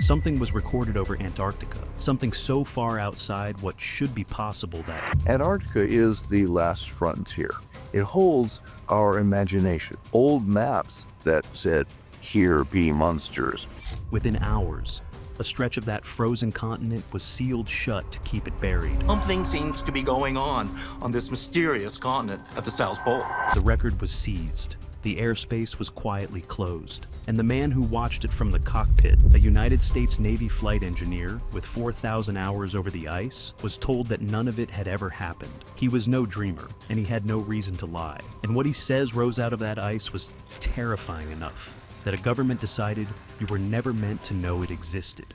Something was recorded over Antarctica, something so far outside what should be possible that Antarctica is the last frontier. It holds our imagination. Old maps that said, "Here be monsters." within hours, a stretch of that frozen continent was sealed shut to keep it buried. Something seems to be going on this mysterious continent at the South Pole. The record was seized. The airspace was quietly closed, and the man who watched it from the cockpit, a United States Navy flight engineer with 4,000 hours over the ice, was told that none of it had ever happened. He was no dreamer, and he had no reason to lie. And what he says rose out of that ice was terrifying enough that a government decided you were never meant to know it existed.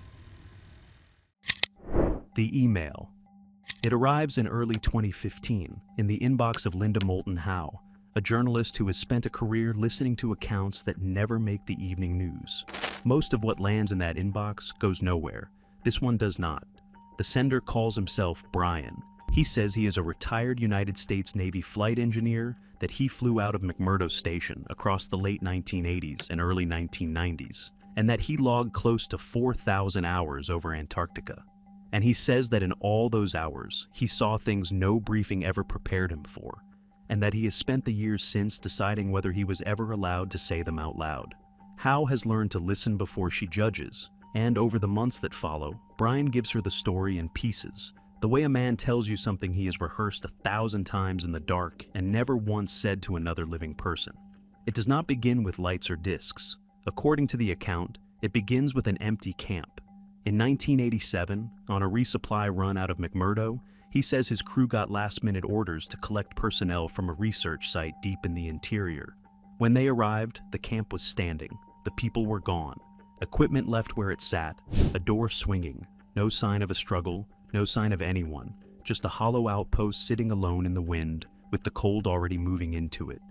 The email. It arrives in early 2015 in the inbox of Linda Moulton Howe, a journalist who has spent a career listening to accounts that never make the evening news. Most of what lands in that inbox goes nowhere. This one does not. The sender calls himself Brian. He says he is a retired United States Navy flight engineer, that he flew out of McMurdo Station across the late 1980s and early 1990s, and that he logged close to 4,000 hours over Antarctica. And he says that in all those hours, he saw things no briefing ever prepared him for, and that he has spent the years since deciding whether he was ever allowed to say them out loud. Howe has learned to listen before she judges, and over the months that follow, Brian gives her the story in pieces, the way a man tells you something he has rehearsed 1,000 times in the dark and never once said to another living person. It does not begin with lights or discs. According to the account, it begins with an empty camp. In 1987, on a resupply run out of McMurdo, he says his crew got last-minute orders to collect personnel from a research site deep in the interior. When they arrived, the camp was standing. The people were gone. Equipment left where it sat, a door swinging. No sign of a struggle, no sign of anyone. Just a hollow outpost sitting alone in the wind, with the cold already moving into it.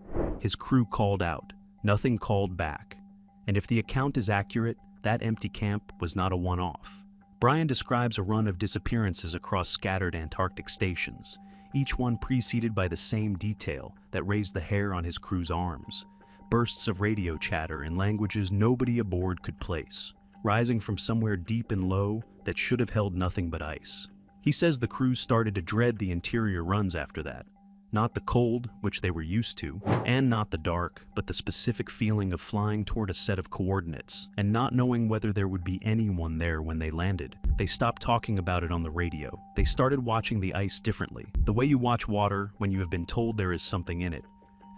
His crew called out. Nothing called back. And if the account is accurate, that empty camp was not a one-off. Brian describes a run of disappearances across scattered Antarctic stations, each one preceded by the same detail that raised the hair on his crew's arms. Bursts of radio chatter in languages nobody aboard could place, rising from somewhere deep and low that should have held nothing but ice. He says the crew started to dread the interior runs after that. Not the cold, which they were used to, and not the dark, but the specific feeling of flying toward a set of coordinates and not knowing whether there would be anyone there when they landed. They stopped talking about it on the radio. They started watching the ice differently, the way you watch water when you have been told there is something in it.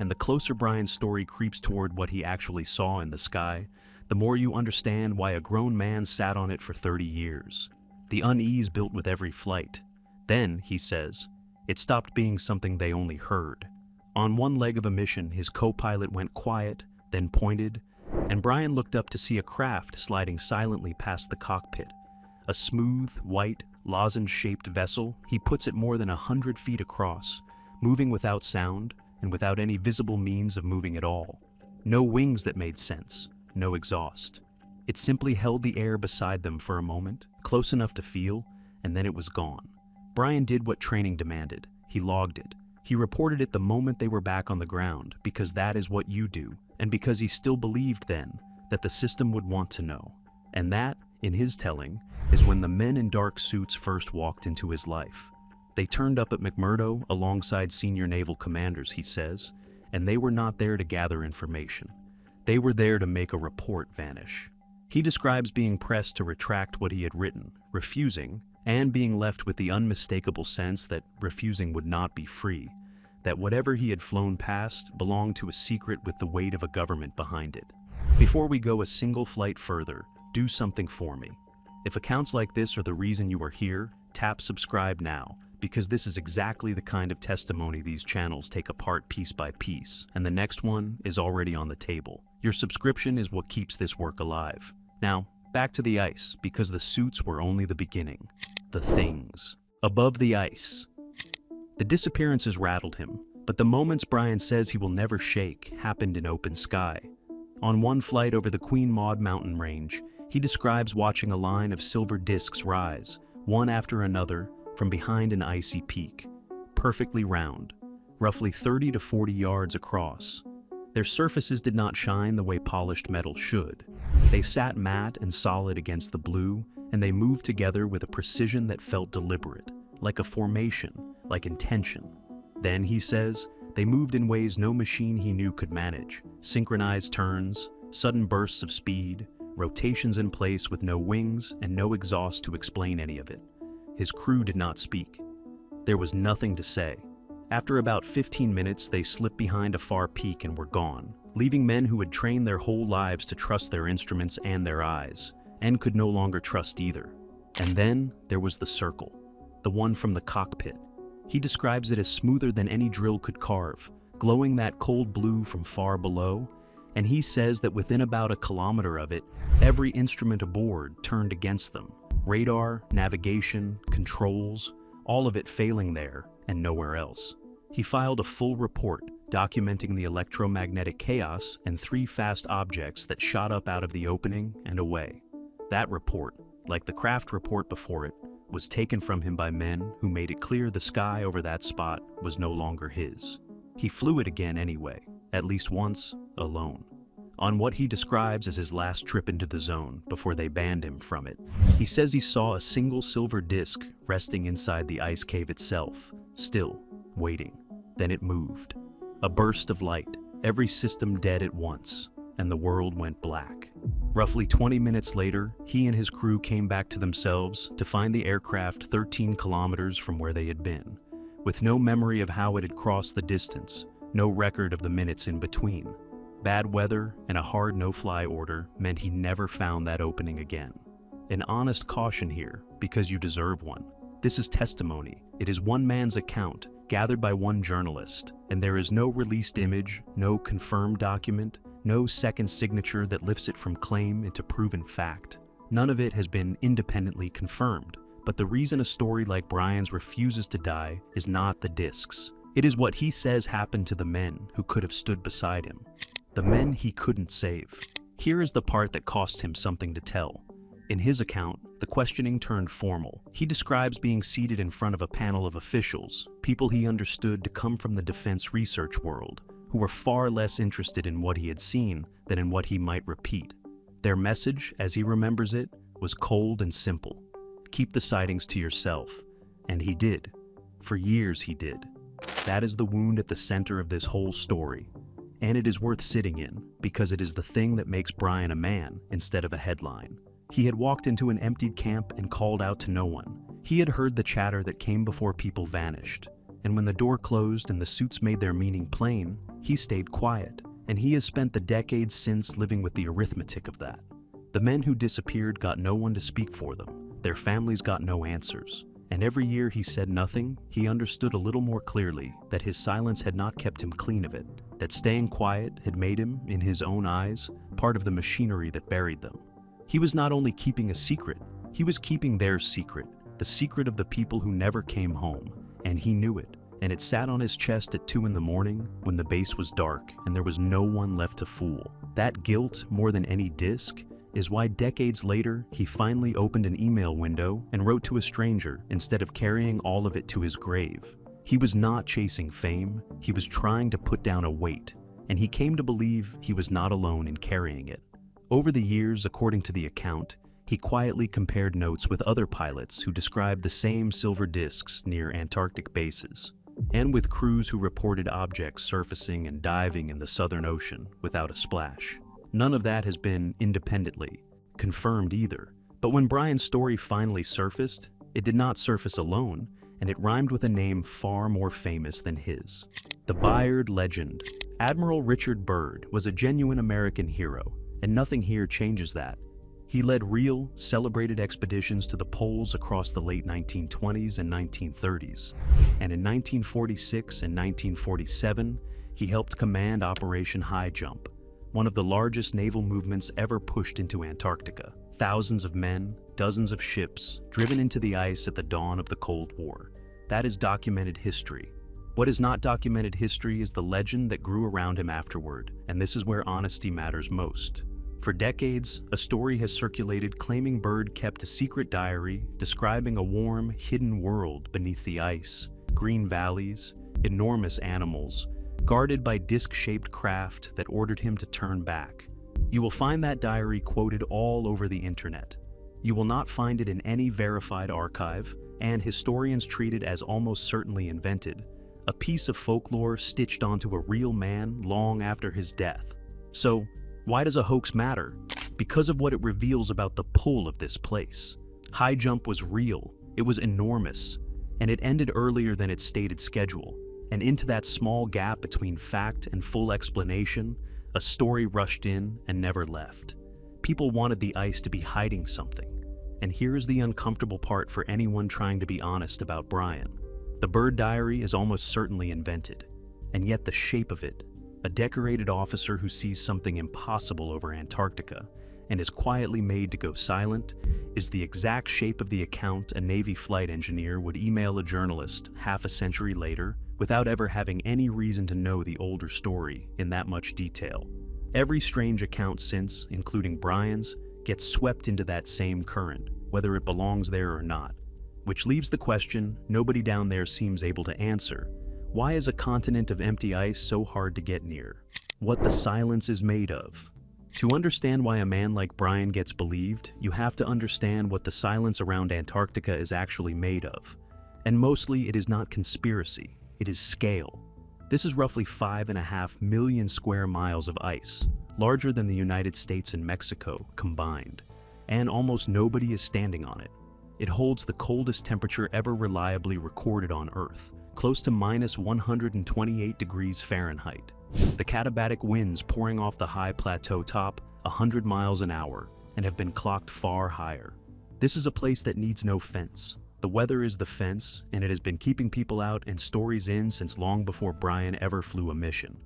And the closer Brian's story creeps toward what he actually saw in the sky, the more you understand why a grown man sat on it for 30 years. The unease built with every flight. Then, he says, it stopped being something they only heard. On one leg of a mission, his co-pilot went quiet, then pointed, and Brian looked up to see a craft sliding silently past the cockpit. A smooth, white, lozenge-shaped vessel, he puts it more than 100 feet across, moving without sound and without any visible means of moving at all. No wings that made sense, no exhaust. It simply held the air beside them for a moment, close enough to feel, and then it was gone. Brian did what training demanded. He logged it. He reported it the moment they were back on the ground, because that is what you do, and because he still believed then that the system would want to know. And that, in his telling, is when the men in dark suits first walked into his life. They turned up at McMurdo alongside senior naval commanders, he says, and they were not there to gather information. They were there to make a report vanish. He describes being pressed to retract what he had written, refusing, and being left with the unmistakable sense that refusing would not be free, that whatever he had flown past belonged to a secret with the weight of a government behind it. Before we go a single flight further, do something for me. If accounts like this are the reason you are here, tap subscribe now, because this is exactly the kind of testimony these channels take apart piece by piece, and the next one is already on the table. Your subscription is what keeps this work alive. Now, back to the ice, because the suits were only the beginning. The things. Above the ice. The disappearances rattled him, but the moments Brian says he will never shake happened in open sky. On one flight over the Queen Maud mountain range, he describes watching a line of silver discs rise, one after another, from behind an icy peak, perfectly round, roughly 30 to 40 yards across. Their surfaces did not shine the way polished metal should. They sat matte and solid against the blue, and they moved together with a precision that felt deliberate, like a formation, like intention. Then, he says, they moved in ways no machine he knew could manage: synchronized turns, sudden bursts of speed, rotations in place with no wings and no exhaust to explain any of it. His crew did not speak. There was nothing to say. After about 15 minutes, they slipped behind a far peak and were gone, leaving men who had trained their whole lives to trust their instruments and their eyes, and could no longer trust either. And then there was the circle, the one from the cockpit. He describes it as smoother than any drill could carve, glowing that cold blue from far below, and he says that within about a kilometer of it, every instrument aboard turned against them. Radar, navigation, controls, all of it failing there and nowhere else. He filed a full report documenting the electromagnetic chaos and 3 fast objects that shot up out of the opening and away. That report, like the craft report before it, was taken from him by men who made it clear the sky over that spot was no longer his. He flew it again anyway, at least once, alone, on what he describes as his last trip into the zone before they banned him from it. He says he saw a single silver disc resting inside the ice cave itself, still, waiting. Then it moved. A burst of light, every system dead at once, and the world went black. Roughly 20 minutes later, he and his crew came back to themselves to find the aircraft 13 kilometers from where they had been, with no memory of how it had crossed the distance, no record of the minutes in between. Bad weather and a hard no-fly order meant he never found that opening again. An honest caution here, because you deserve one. This is testimony. It is one man's account, gathered by one journalist, and there is no released image, no confirmed document, no second signature that lifts it from claim into proven fact. None of it has been independently confirmed, but the reason a story like Brian's refuses to die is not the discs. It is what he says happened to the men who could have stood beside him. The men he couldn't save. Here is the part that cost him something to tell. In his account, the questioning turned formal. He describes being seated in front of a panel of officials, people he understood to come from the defense research world, who were far less interested in what he had seen than in what he might repeat. Their message, as he remembers it, was cold and simple. Keep the sightings to yourself. And he did. For years he did. That is the wound at the center of this whole story. And it is worth sitting in, because it is the thing that makes Brian a man instead of a headline. He had walked into an emptied camp and called out to no one. He had heard the chatter that came before people vanished. And when the door closed and the suits made their meaning plain, he stayed quiet. And he has spent the decades since living with the arithmetic of that. The men who disappeared got no one to speak for them. Their families got no answers. And every year he said nothing, he understood a little more clearly that his silence had not kept him clean of it, that staying quiet had made him, in his own eyes, part of the machinery that buried them. He was not only keeping a secret, he was keeping their secret, the secret of the people who never came home, and he knew it, and it sat on his chest at 2 in the morning when the base was dark and there was no one left to fool. That guilt, more than any disc, is why decades later he finally opened an email window and wrote to a stranger instead of carrying all of it to his grave. He was not chasing fame, he was trying to put down a weight, and he came to believe he was not alone in carrying it. Over the years, according to the account, he quietly compared notes with other pilots who described the same silver discs near Antarctic bases, and with crews who reported objects surfacing and diving in the Southern Ocean without a splash. None of that has been independently confirmed either. But when Brian's story finally surfaced, it did not surface alone, and it rhymed with a name far more famous than his. The Bayard legend. Admiral Richard Byrd was a genuine American hero, and nothing here changes that. He led real, celebrated expeditions to the poles across the late 1920s and 1930s, and in 1946 and 1947, he helped command Operation High Jump, one of the largest naval movements ever pushed into Antarctica. Thousands of men, dozens of ships, driven into the ice at the dawn of the Cold War. That is documented history. What is not documented history is the legend that grew around him afterward, and this is where honesty matters most. For decades, a story has circulated claiming Byrd kept a secret diary describing a warm, hidden world beneath the ice, green valleys, enormous animals, guarded by disc-shaped craft that ordered him to turn back. You will find that diary quoted all over the internet. You will not find it in any verified archive, and historians treat it as almost certainly invented, a piece of folklore stitched onto a real man long after his death. So, why does a hoax matter? Because of what it reveals about the pull of this place. High jump was real, it was enormous, and it ended earlier than its stated schedule. And into that small gap between fact and full explanation, a story rushed in and never left. People wanted the ice to be hiding something. And here's the uncomfortable part for anyone trying to be honest about Brian. The bird diary is almost certainly invented, and yet the shape of it, a decorated officer who sees something impossible over Antarctica and is quietly made to go silent, is the exact shape of the account a Navy flight engineer would email a journalist half a century later without ever having any reason to know the older story in that much detail. Every strange account since, including Brian's, gets swept into that same current, whether it belongs there or not. Which leaves the question nobody down there seems able to answer. Why is a continent of empty ice so hard to get near? What the silence is made of? To understand why a man like Brian gets believed, you have to understand what the silence around Antarctica is actually made of. And mostly it is not conspiracy, it is scale. This is roughly 5.5 million square miles of ice, larger than the United States and Mexico combined. And almost nobody is standing on it. It holds the coldest temperature ever reliably recorded on Earth, close to -128 degrees Fahrenheit. The katabatic winds pouring off the high plateau top 100 miles an hour and have been clocked far higher. This is a place that needs no fence. The weather is the fence, and it has been keeping people out and stories in since long before Brian ever flew a mission.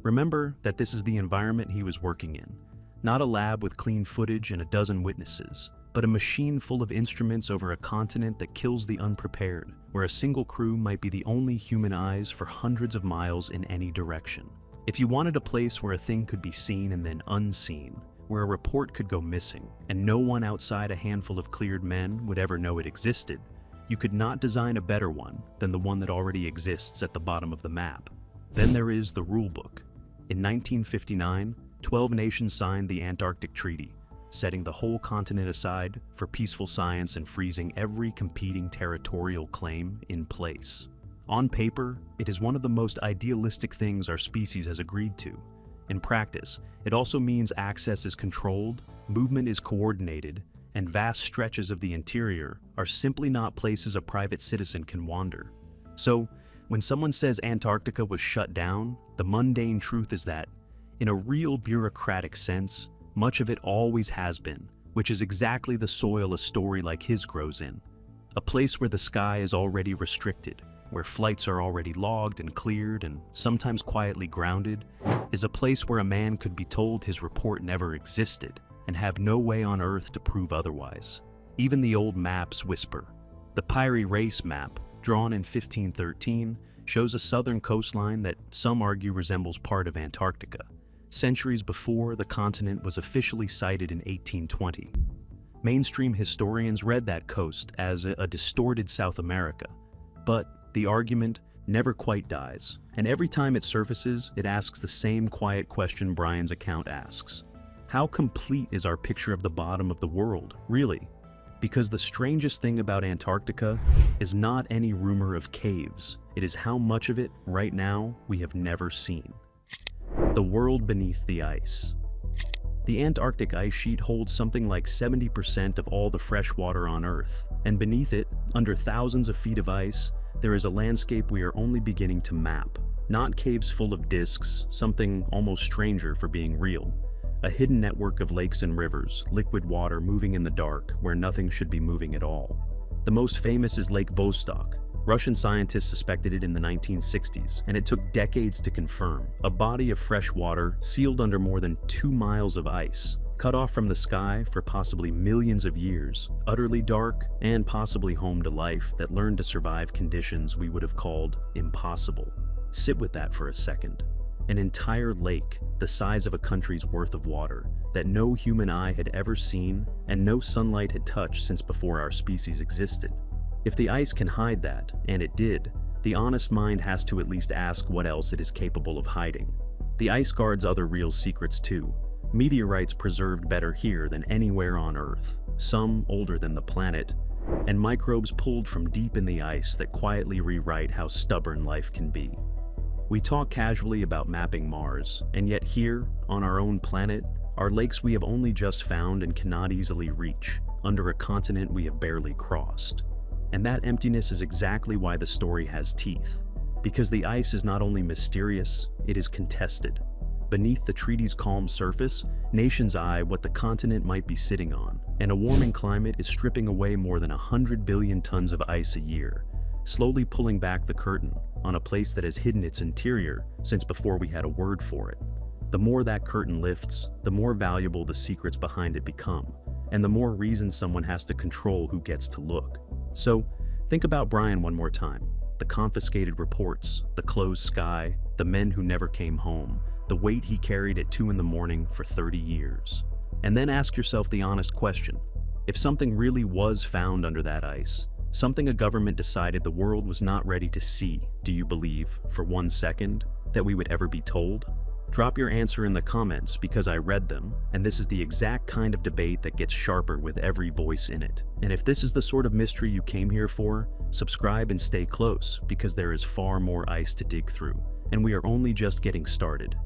Remember that this is the environment he was working in. Not a lab with clean footage and a dozen witnesses, but a machine full of instruments over a continent that kills the unprepared, where a single crew might be the only human eyes for hundreds of miles in any direction. If you wanted a place where a thing could be seen and then unseen, where a report could go missing, and no one outside a handful of cleared men would ever know it existed, you could not design a better one than the one that already exists at the bottom of the map. Then there is the rulebook. In 1959, 12 nations signed the Antarctic Treaty, setting the whole continent aside for peaceful science and freezing every competing territorial claim in place. On paper, it is one of the most idealistic things our species has agreed to. In practice, it also means access is controlled, movement is coordinated, and vast stretches of the interior are simply not places a private citizen can wander. So, when someone says Antarctica was shut down, the mundane truth is that, in a real bureaucratic sense, much of it always has been, which is exactly the soil a story like his grows in. A place where the sky is already restricted, where flights are already logged and cleared and sometimes quietly grounded, is a place where a man could be told his report never existed and have no way on Earth to prove otherwise. Even the old maps whisper. The Piri Reis map, drawn in 1513, shows a southern coastline that some argue resembles part of Antarctica, centuries before the continent was officially sighted in 1820. Mainstream historians read that coast as a distorted South America, but the argument never quite dies, and every time it surfaces, it asks the same quiet question Brian's account asks. How complete is our picture of the bottom of the world, really? Because the strangest thing about Antarctica is not any rumor of caves, it is how much of it, right now, we have never seen. The world beneath the ice. The Antarctic ice sheet holds something like 70% of all the fresh water on Earth, and beneath it, under thousands of feet of ice, there is a landscape we are only beginning to map. Not caves full of disks, something almost stranger for being real. A hidden network of lakes and rivers, liquid water moving in the dark where nothing should be moving at all. The most famous is Lake Vostok. Russian scientists suspected it in the 1960s, and it took decades to confirm. A body of fresh water sealed under more than 2 miles of ice, cut off from the sky for possibly millions of years, utterly dark, and possibly home to life that learned to survive conditions we would have called impossible. Sit with that for a second. An entire lake, the size of a country's worth of water, that no human eye had ever seen and no sunlight had touched since before our species existed. If the ice can hide that, and it did, the honest mind has to at least ask what else it is capable of hiding. The ice guards other real secrets too, Meteorites preserved better here than anywhere on Earth, some older than the planet, and microbes pulled from deep in the ice that quietly rewrite how stubborn life can be. We talk casually about mapping Mars, and yet here, on our own planet, are lakes we have only just found and cannot easily reach, under a continent we have barely crossed. And that emptiness is exactly why the story has teeth. Because the ice is not only mysterious, it is contested. Beneath the treaty's calm surface, nations eye what the continent might be sitting on, and a warming climate is stripping away more than 100 billion tons of ice a year, slowly pulling back the curtain on a place that has hidden its interior since before we had a word for it. The more that curtain lifts, the more valuable the secrets behind it become, and the more reason someone has to control who gets to look. So, think about Brian one more time. The confiscated reports, the closed sky, the men who never came home, the weight he carried at 2 a.m. for 30 years. And then ask yourself the honest question. If something really was found under that ice, something a government decided the world was not ready to see, do you believe, for 1 second, that we would ever be told? Drop your answer in the comments because I read them, and this is the exact kind of debate that gets sharper with every voice in it. And if this is the sort of mystery you came here for, subscribe and stay close because there is far more ice to dig through, and we are only just getting started.